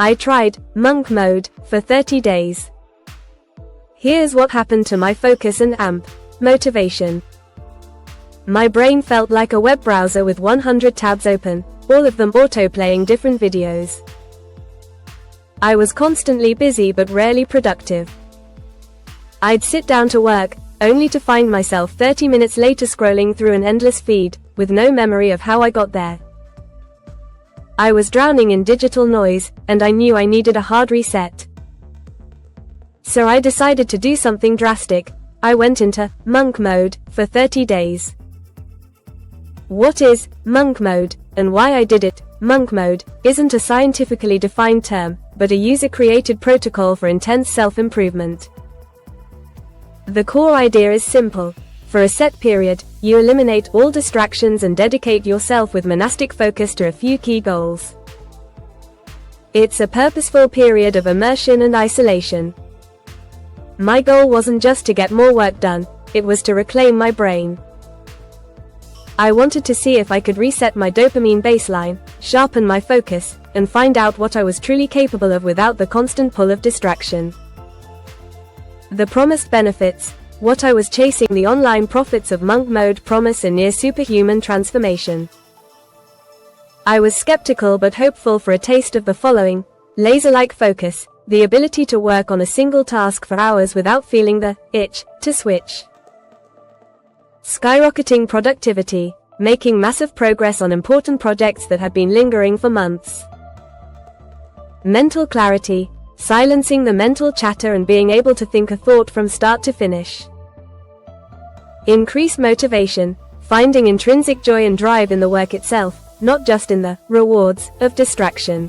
I tried monk mode for 30 days. Here's what happened to my focus and motivation. My brain felt like a web browser with 100 tabs open, all of them auto-playing different videos. I was constantly busy but rarely productive. I'd sit down to work, only to find myself 30 minutes later scrolling through an endless feed, with no memory of how I got there. I was drowning in digital noise, and I knew I needed a hard reset. So I decided to do something drastic. I went into monk mode for 30 days. What is monk mode, and why I did it? Monk mode isn't a scientifically defined term, but a user-created protocol for intense self-improvement. The core idea is simple. For a set period, you eliminate all distractions and dedicate yourself with monastic focus to a few key goals. It's a purposeful period of immersion and isolation. My goal wasn't just to get more work done, it was to reclaim my brain. I wanted to see if I could reset my dopamine baseline, sharpen my focus, and find out what I was truly capable of without the constant pull of distraction. The promised benefits. What I was chasing: the online profits of monk mode promise a near superhuman transformation. I was skeptical but hopeful for a taste of the following: laser-like focus, the ability to work on a single task for hours without feeling the itch to switch. Skyrocketing productivity, making massive progress on important projects that had been lingering for months. Mental clarity, silencing the mental chatter and being able to think a thought from start to finish. Increased motivation, finding intrinsic joy and drive in the work itself, not just in the rewards of distraction.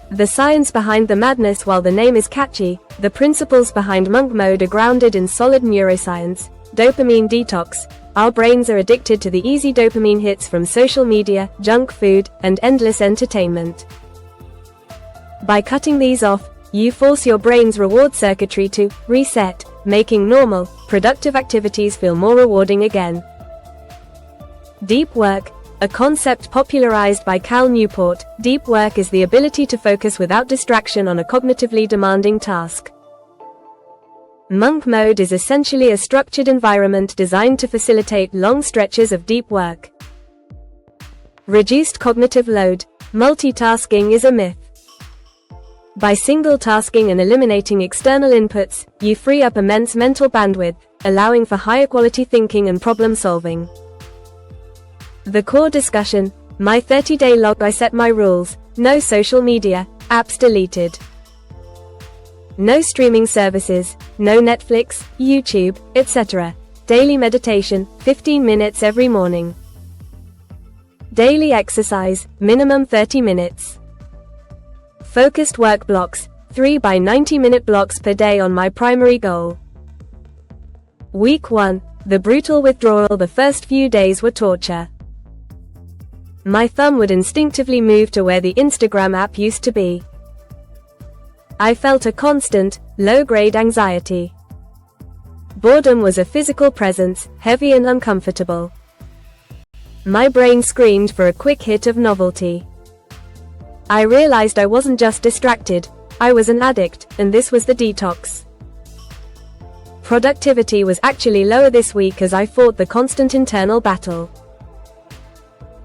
The science behind the madness. While the name is catchy, the principles behind monk mode are grounded in solid neuroscience. Dopamine detox. Our brains are addicted to the easy dopamine hits from social media, junk food, and endless entertainment. By cutting these off, you force your brain's reward circuitry to reset, making normal, productive activities feel more rewarding again. Deep work, a concept popularized by Cal Newport. Deep work is the ability to focus without distraction on a cognitively demanding task. Monk mode is essentially a structured environment designed to facilitate long stretches of deep work. Reduced cognitive load. Multitasking is a myth. By single-tasking and eliminating external inputs, you free up immense mental bandwidth, allowing for higher quality thinking and problem-solving. The core discussion. My 30-day log. I set my rules: no social media, apps deleted. No streaming services, no Netflix, YouTube, etc. Daily meditation, 15 minutes every morning. Daily exercise, minimum 30 minutes. Focused work blocks, 3 by 90-minute blocks per day on my primary goal. Week 1, the brutal withdrawal. The first few days were torture. My thumb would instinctively move to where the Instagram app used to be. I felt a constant, low-grade anxiety. Boredom was a physical presence, heavy and uncomfortable. My brain screamed for a quick hit of novelty. I realized I wasn't just distracted, I was an addict, and this was the detox. Productivity was actually lower this week as I fought the constant internal battle.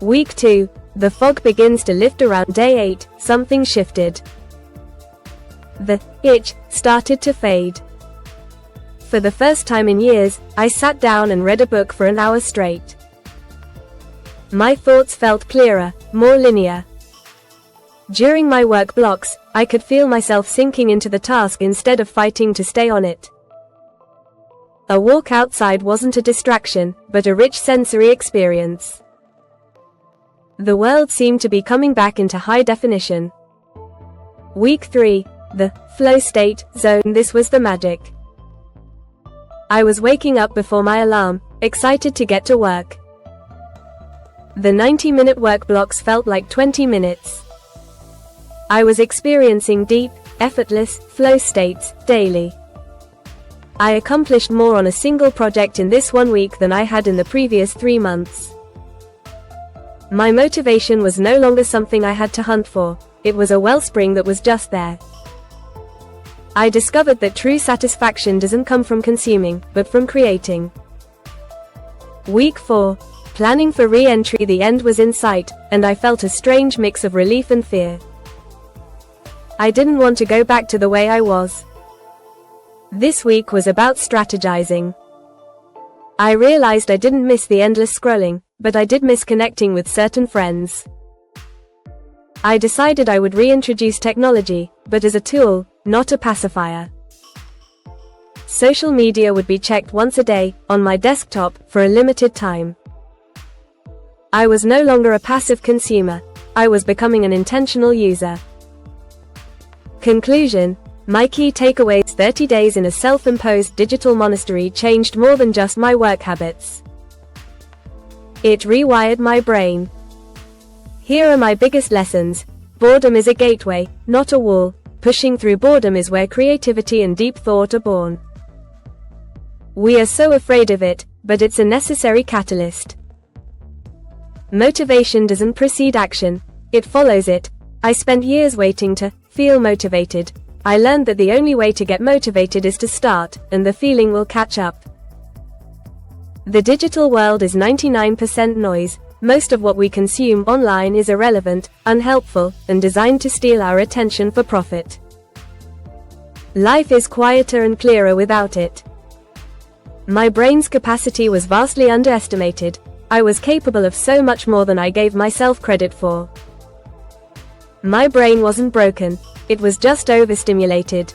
Week 2, the fog begins to lift. Around day 8, something shifted. The itch started to fade. For the first time in years, I sat down and read a book for an hour straight. My thoughts felt clearer, more linear. During my work blocks, I could feel myself sinking into the task instead of fighting to stay on it. A walk outside wasn't a distraction, but a rich sensory experience. The world seemed to be coming back into high definition. Week 3, the flow state zone. This was the magic. I was waking up before my alarm, excited to get to work. The 90-minute work blocks felt like 20 minutes. I was experiencing deep, effortless flow states daily. I accomplished more on a single project in this 1 week than I had in the previous 3 months. My motivation was no longer something I had to hunt for. it was a wellspring that was just there. I discovered that true satisfaction doesn't come from consuming, but from creating. Week 4. Planning for re-entry. The end was in sight, and I felt a strange mix of relief and fear. I didn't want to go back to the way I was. This week was about strategizing. I realized I didn't miss the endless scrolling, but I did miss connecting with certain friends. I decided I would reintroduce technology, but as a tool, not a pacifier. Social media would be checked once a day, on my desktop, for a limited time. I was no longer a passive consumer. I was becoming an intentional user. Conclusion. My key takeaways: 30 days in a self-imposed digital monastery changed more than just my work habits. It rewired my brain. Here are my biggest lessons. Boredom is a gateway, not a wall. Pushing through boredom is where creativity and deep thought are born. We are so afraid of it, but it's a necessary catalyst. Motivation doesn't precede action, it follows it. I spent years waiting to feel motivated. I learned that the only way to get motivated is to start, and the feeling will catch up. The digital world is 99% noise. Most of what we consume online is irrelevant, unhelpful, and designed to steal our attention for profit. Life is quieter and clearer without it. My brain's capacity was vastly underestimated. I was capable of so much more than I gave myself credit for. My brain wasn't broken, it was just overstimulated.